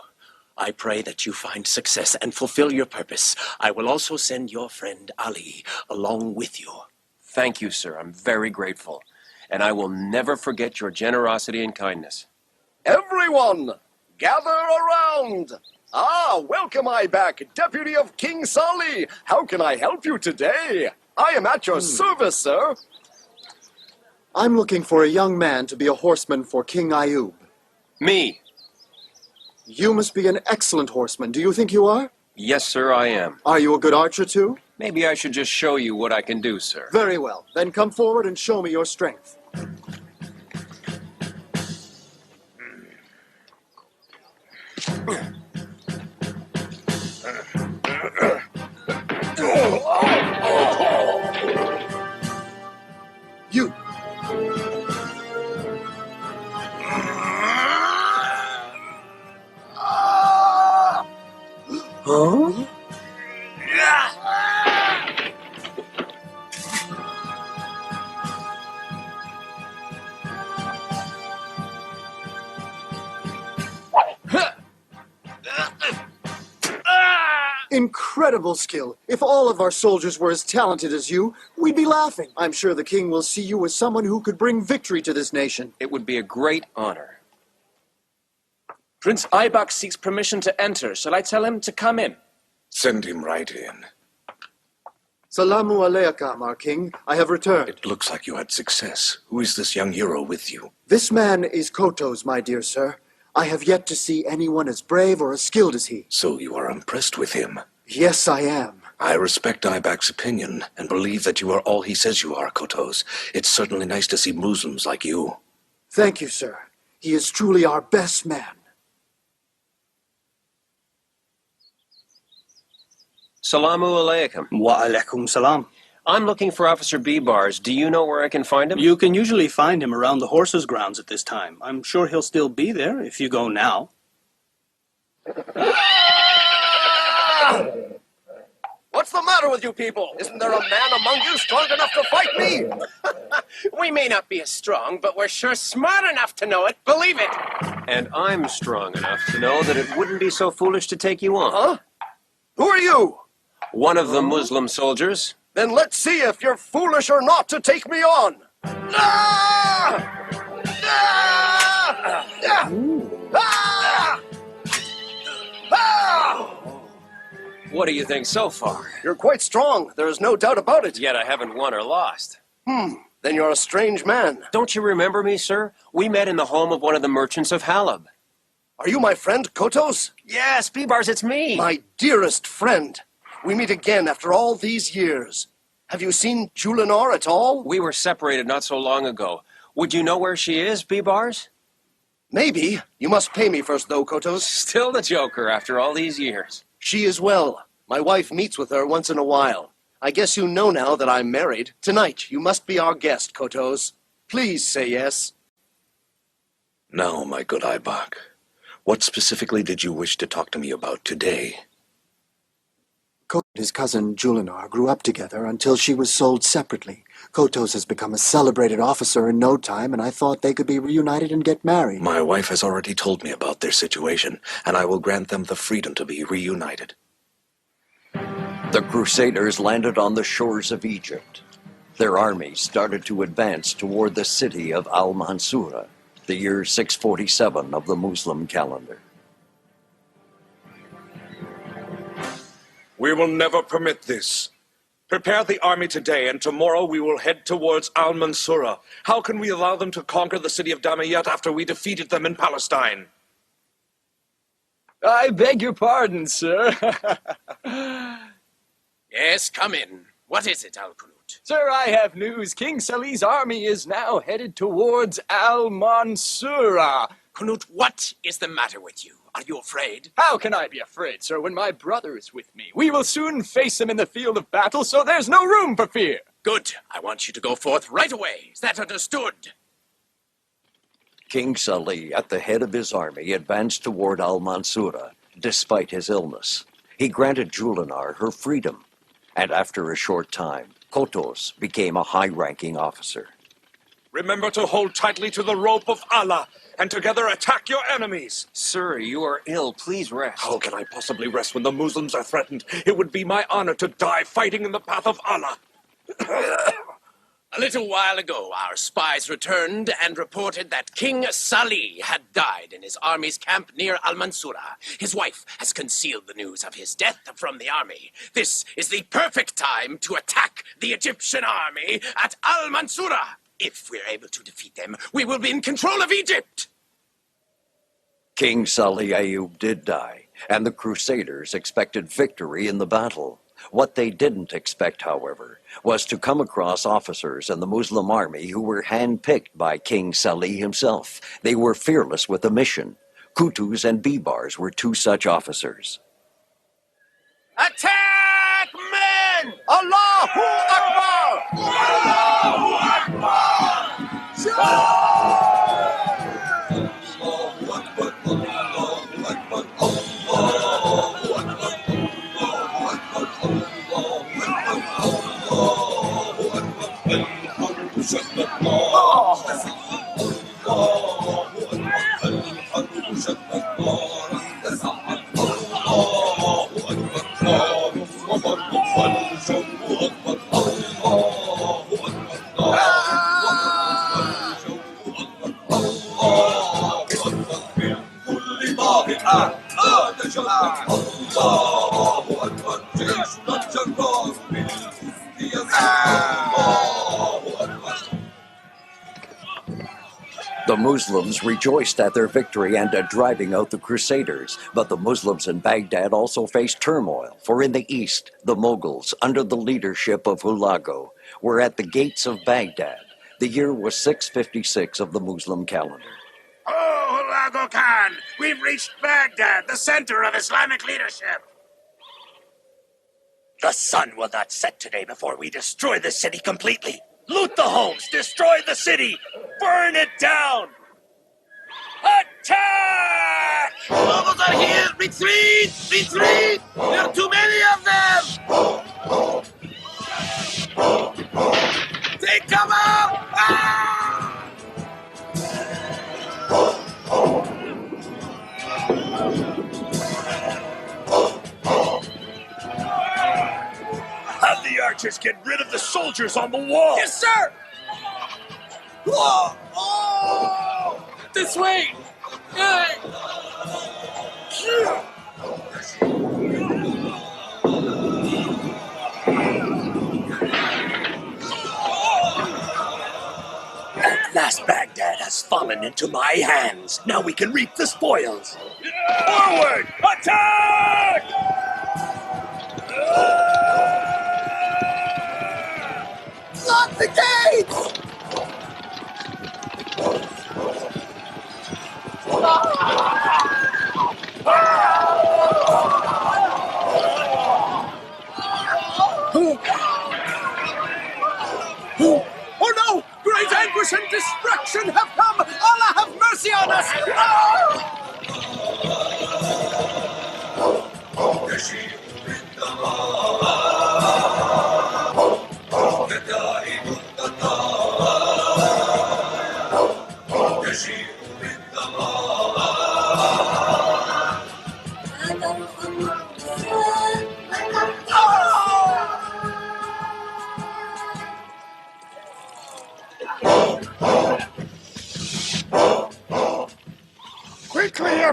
I pray that you find success and fulfill your purpose. I will also send your friend Ali along with you. Thank you, sir. I'm very grateful, and I will never forget your generosity and kindness. Everyone, gather around. Welcome Ibak, deputy of King Salih. How can I help you today? I am at your service, sir. I'm looking for a young man to be a horseman for King Ayub. Me. You must be an excellent horseman. Do you think you are? Yes, sir, I am. Are you a good archer, too? Maybe I should just show you what I can do, sir. Very well. Then come forward and show me your strength. You. Huh? Incredible skill. If all of our soldiers were as talented as you, we'd be laughing. I'm sure the king will see you as someone who could bring victory to this nation. It would be a great honor. Prince Ibak seeks permission to enter. Shall I tell him to come in? Send him right in. Salamu alaikum, our king. I have returned. It looks like you had success. Who is this young hero with you? This man is Qutoz, my dear sir. I have yet to see anyone as brave or as skilled as he. So you are impressed with him? Yes, I am. I respect Ibak's opinion and believe that you are all he says you are, Qutoz. It's certainly nice to see Muslims like you. Thank you, sir. He is truly our best man. Salamu alaikum. Wa alaikum salam. I'm looking for Officer B-Bars. Do you know where I can find him? You can usually find him around the horses' grounds at this time. I'm sure he'll still be there if you go now. What's the matter with you people? Isn't there a man among you strong enough to fight me? We may not be as strong, but we're sure smart enough to know it. Believe it. And I'm strong enough to know that it wouldn't be so foolish to take you on. Huh? Who are you? One of the Muslim soldiers. Then let's see if you're foolish or not to take me on. What do you think so far? You're quite strong. There is no doubt about it. Yet I haven't won or lost. Then you're a strange man. Don't you remember me, sir? We met in the home of one of the merchants of Halab. Are you my friend, Qutoz? Yes, B-Bars, it's me. My dearest friend. We meet again after all these years. Have you seen Julinar at all? We were separated not so long ago. Would you know where she is, B-Bars? Maybe. You must pay me first, though, Qutoz. Still the joker after all these years. She is well. My wife meets with her once in a while. I guess you know now that I'm married. Tonight, you must be our guest, Qutoz. Please say yes. Now, my good Ibak, what specifically did you wish to talk to me about today? Kotos and his cousin Julinar grew up together until she was sold separately. Kotos has become a celebrated officer in no time, and I thought they could be reunited and get married. My wife has already told me about their situation, and I will grant them the freedom to be reunited. The Crusaders landed on the shores of Egypt. Their army started to advance toward the city of Al-Mansura, the year 647 of the Muslim calendar. We will never permit this. Prepare the army today, and tomorrow we will head towards Al-Mansura. How can we allow them to conquer the city of Damayat after we defeated them in Palestine? I beg your pardon, sir. Yes, come in. What is it, Al-Qunut? Sir, I have news. King Salih's army is now headed towards Al-Mansura. Qunut, what is the matter with you? Are you afraid? How can I be afraid, sir, when my brother is with me? We will soon face him in the field of battle, so there's no room for fear. Good. I want you to go forth right away. Is that understood? King Salih, at the head of his army, advanced toward Al-Mansura, despite his illness. He granted Julinar her freedom, and after a short time, Qutoz became a high-ranking officer. Remember to hold tightly to the rope of Allah, and together attack your enemies. Sir, you are ill. Please rest. How can I possibly rest when the Muslims are threatened? It would be my honor to die fighting in the path of Allah. A little while ago, our spies returned and reported that King Salih had died in his army's camp near Al-Mansura. His wife has concealed the news of his death from the army. This is the perfect time to attack the Egyptian army at Al-Mansura. If we're able to defeat them, we will be in control of Egypt. King Salih Ayub did die, and the Crusaders expected victory in the battle. What they didn't expect, however, was to come across officers in the Muslim army who were handpicked by King Salih himself. They were fearless with a mission. Qutuz and Bibars were two such officers. Attack, men! Allahu Akbar! Allahu The Muslims rejoiced at their victory and at driving out the Crusaders, but the Muslims in Baghdad also faced turmoil, for in the east, the Mongols, under the leadership of Hulagu, were at the gates of Baghdad. The year was 656 of the Muslim calendar. Oh, Hulagu Khan! We've reached Baghdad, the center of Islamic leadership! The sun will not set today before we destroy the city completely. Loot the homes, destroy the city, burn it down! Attack! Mongols are here! Retreat! Retreat! There are too many of them! Take cover! Ah! Have the archers get rid of the soldiers on the wall! Yes, sir! Oh! Oh! This way! Hey! At last Baghdad has fallen into my hands. Now we can reap the spoils. Forward! Attack! Lock the gates! Oh no! Great anguish and destruction have come! Allah have mercy on us! Ah!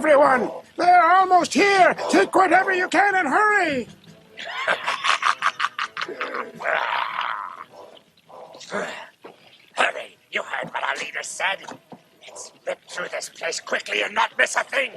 everyone! They're almost here! Take whatever you can and hurry! Hurry! You heard what our leader said. Let's rip through this place quickly and not miss a thing.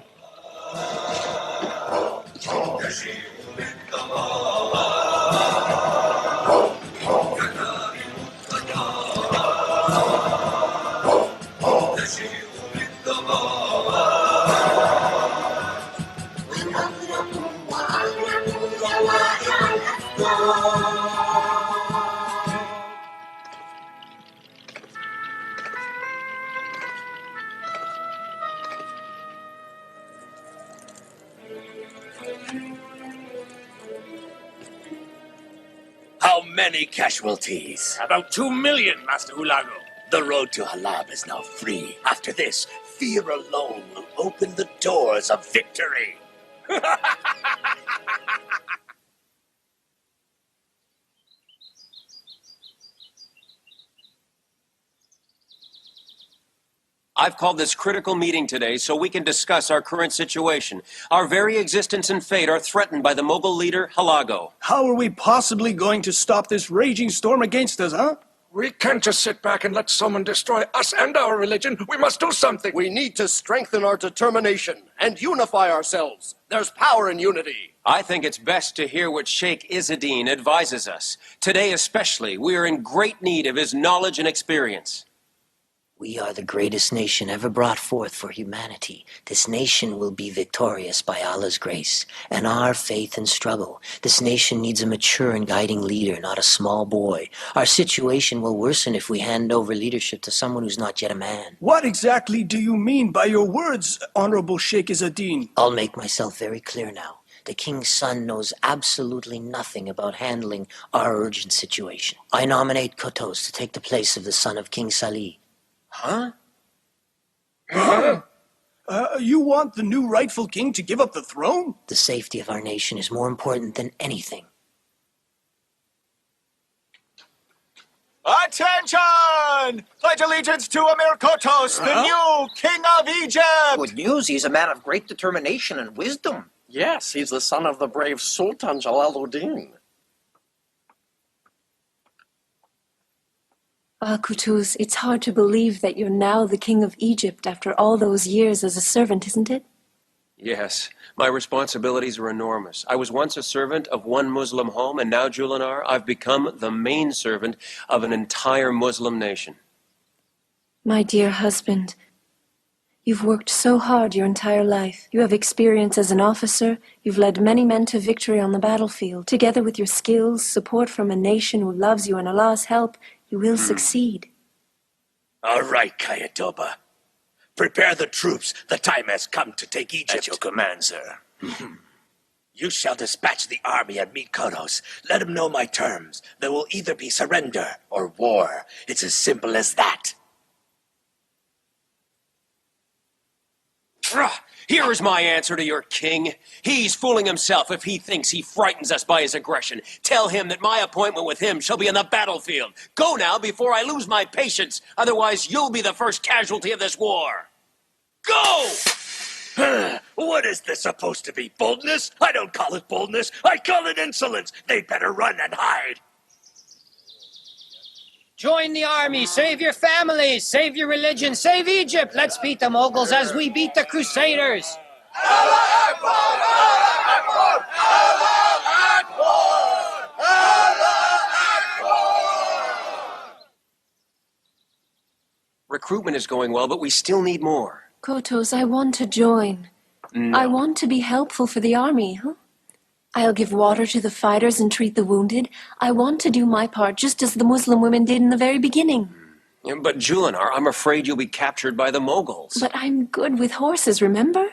How many casualties? About 2 million, Master Hulago. The road to Halab is now free. After this, fear alone will open the doors of victory. I've called this critical meeting today so we can discuss our current situation. Our very existence and fate are threatened by the Mughal leader, Hulago. How are we possibly going to stop this raging storm against us, huh? We can't just sit back and let someone destroy us and our religion. We must do something. We need to strengthen our determination and unify ourselves. There's power in unity. I think it's best to hear what Sheikh Izzadin advises us. Today especially, we are in great need of his knowledge and experience. We are the greatest nation ever brought forth for humanity. This nation will be victorious by Allah's grace and our faith and struggle. This nation needs a mature and guiding leader, not a small boy. Our situation will worsen if we hand over leadership to someone who's not yet a man. What exactly do you mean by your words, Honorable Sheikh Izzadin? I'll make myself very clear now. The king's son knows absolutely nothing about handling our urgent situation. I nominate Qutoz to take the place of the son of King Salih. Huh? You want the new rightful king to give up the throne? The safety of our nation is more important than anything. Attention! Pledge allegiance to Amir Qutoz, the new king of Egypt! Good news, he's a man of great determination and wisdom. Yes, he's the son of the brave Sultan Jalaluddin. Ah, Qutoz, it's hard to believe that you're now the king of Egypt after all those years as a servant, isn't it? Yes, my responsibilities are enormous. I was once a servant of one Muslim home, and now, Julinar, I've become the main servant of an entire Muslim nation. My dear husband, you've worked so hard your entire life. You have experience as an officer. You've led many men to victory on the battlefield. Together with your skills, support from a nation who loves you, and Allah's help, you will succeed. All right, Kayatoba. Prepare the troops. The time has come to take Egypt. At your command, sir. You shall dispatch the army and meet Qutoz. Let him know my terms. There will either be surrender or war. It's as simple as that. Here is my answer to your king. He's fooling himself if he thinks he frightens us by his aggression. Tell him that my appointment with him shall be on the battlefield. Go now before I lose my patience. Otherwise, you'll be the first casualty of this war. Go! What is this supposed to be? Boldness? I don't call it boldness. I call it insolence. They'd better run and hide. Join the army, save your families, save your religion, save Egypt. Let's beat the Mongols as we beat the Crusaders. Allah Akbar! Allah Akbar! Allah Akbar! Allah Akbar! Recruitment is going well, but we still need more. Qutoz, I want to join. No. I want to be helpful for the army, huh? I'll give water to the fighters and treat the wounded. I want to do my part just as the Muslim women did in the very beginning. But Julinar, I'm afraid you'll be captured by the Mongols. But I'm good with horses, remember?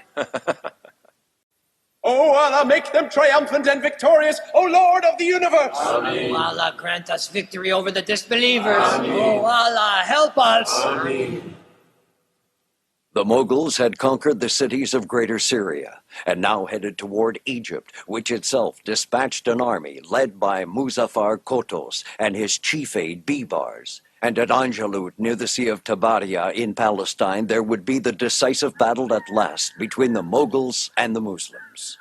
Oh, Allah, make them triumphant and victorious, O Lord of the universe! Oh, Allah, grant us victory over the disbelievers. Oh, Allah, help us. The Mughals had conquered the cities of Greater Syria and now headed toward Egypt, which itself dispatched an army led by Muzaffar Qutoz and his chief aide Bibars. And at Ain Jaloot, near the Sea of Tabaria in Palestine, there would be the decisive battle at last between the Mongols and the Muslims.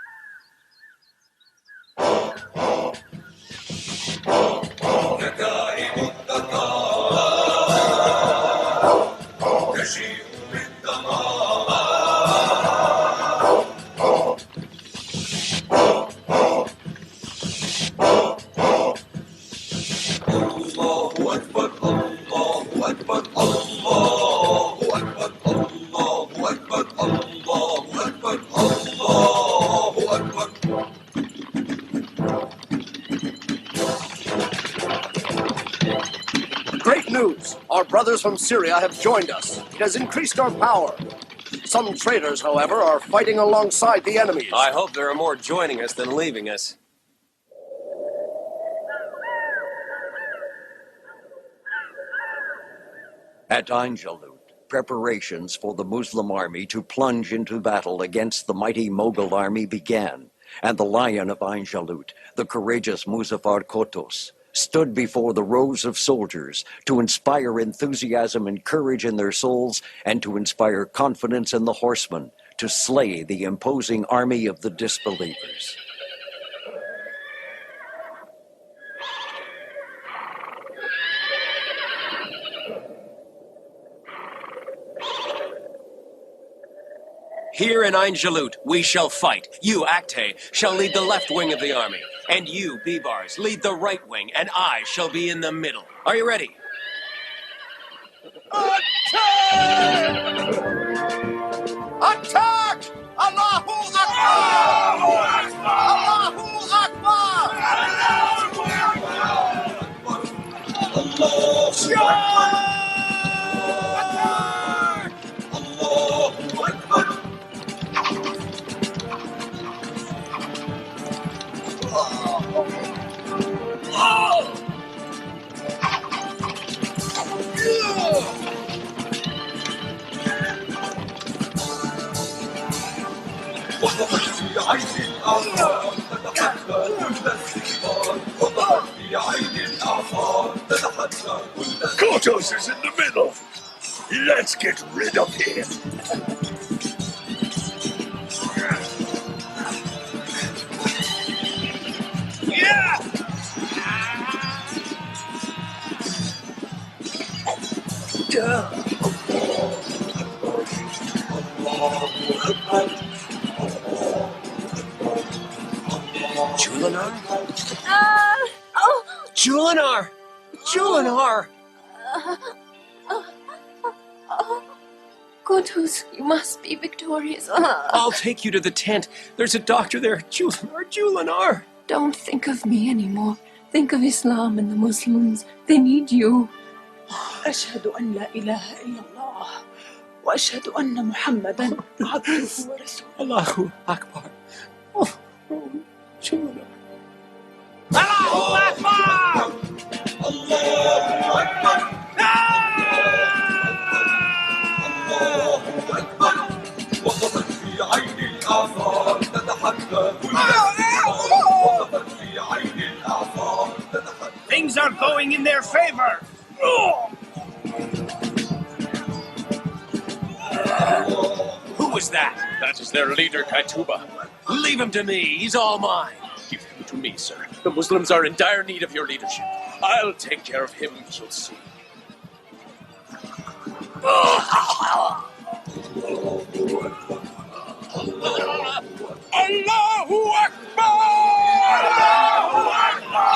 Great news! Our brothers from Syria have joined us. It has increased our power. Some traitors, however, are fighting alongside the enemies. I hope there are more joining us than leaving us. At Ain Jaloot, preparations for the Muslim army to plunge into battle against the mighty Mughal army began, and the lion of Ain Jaloot, the courageous Seifuddin Qutoz, stood before the rows of soldiers to inspire enthusiasm and courage in their souls and to inspire confidence in the horsemen to slay the imposing army of the disbelievers. Here in Ain Jaloot, we shall fight. You, Aktay, shall lead the left wing of the army. And you, Bibars, lead the right wing, and I shall be in the middle. Are you ready? Attack! Attack! Allahu Akbar! Allahu Akbar! Allahu Akbar! Qutoz is in the middle. Let's get rid of him. Yeah! Julinar? Julinar! Julinar! Qutoz, you must be victorious. I'll take you to the tent. There's a doctor there. Julinar, Julinar! Don't think of me anymore. Think of Islam and the Muslims. They need you. أشهد أن لا إله إلا الله وأشهد أن محمدا عبده ورسوله. Allahu Akbar. Oh, Julinar. Allahu Akbar! Allahu Akbar! Allahu Akbar! وقفت في عين الآثار تتحدى كل وقفت في عين الآثار تتحدى. Things are going in their favor. Who was that? That is their leader, Kaituba. Leave him to me. He's all mine. Give him to me, sir. The Muslims are in dire need of your leadership. I'll take care of him, you'll see. Allahu Akbar! Allahu Akbar!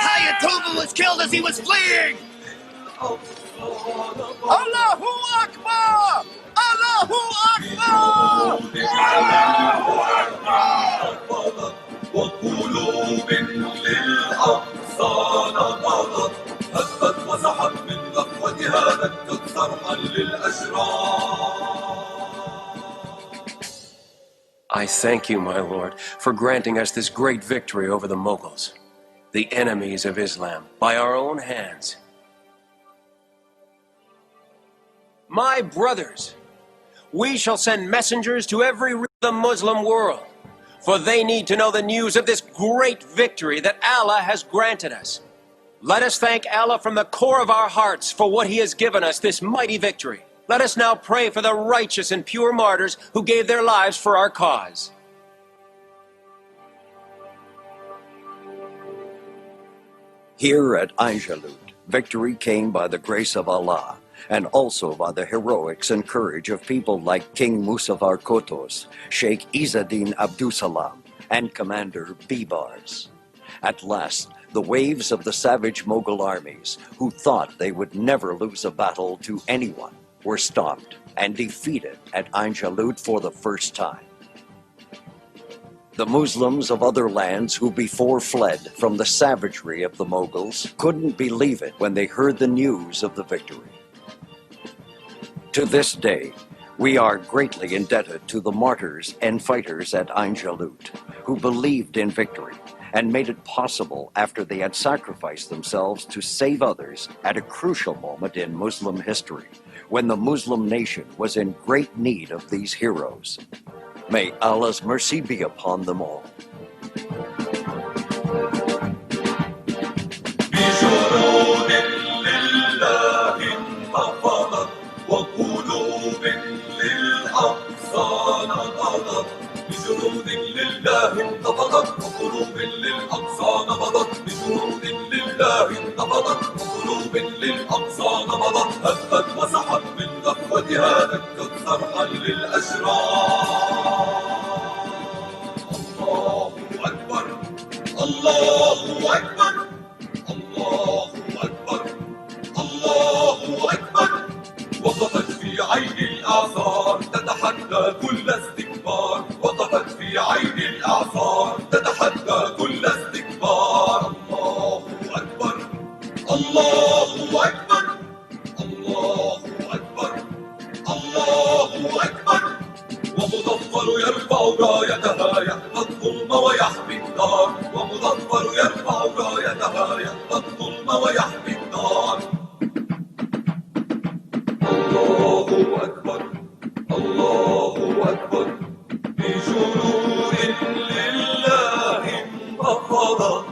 Hayatuba was killed as he was fleeing! Allahu Akbar! Allahu Akbar! Allahu Akbar! وقلوب للأقصى نبضت هبت وزحت من غفوتها دكت صرحا للأشرار. I thank you, my lord, for granting us this great victory over the Mongols, the enemies of Islam, by our own hands. My brothers, we shall send messengers to every region of the Muslim world, for they need to know the news of this great victory that Allah has granted us. Let us thank Allah from the core of our hearts for what He has given us, this mighty victory. Let us now pray for the righteous and pure martyrs who gave their lives for our cause. Here at Ain Jaloot, victory came by the grace of Allah, and also by the heroics and courage of people like King Seifuddin Qutoz, Sheikh Izzuddin Abdusalam, and Commander Bibars. At last, the waves of the savage Mughal armies, who thought they would never lose a battle to anyone, were stopped and defeated at Ain Jaloot for the first time. The Muslims of other lands who before fled from the savagery of the Mongols couldn't believe it when they heard the news of the victory. To this day, we are greatly indebted to the martyrs and fighters at Ain Jaloot, who believed in victory and made it possible after they had sacrificed themselves to save others at a crucial moment in Muslim history, when the Muslim nation was in great need of these heroes. May Allah's mercy be upon them all. بجنود لله انتفضت وقلوب للأقصى نبضت بجنود لله انتفضت وقلوب للأقصى نبضت هبت وسحت من غفوتها دكت صرحا للأشرار الله أكبر الله أكبر الله أكبر الله أكبر وقفت في عين الأعصار تتحدى كل استكبار وقفت في عين الأعصار تتحدى كل استكبار الله أكبر الله أكبر الله أكبر الله أكبر ومظفر يرفع رايتها يحمى الظلم ويحمي الدار ومظفر يرفع رايتها يحمى الظلم ويحمي الدار الله أكبر الله أكبر بجنود لله انتفضت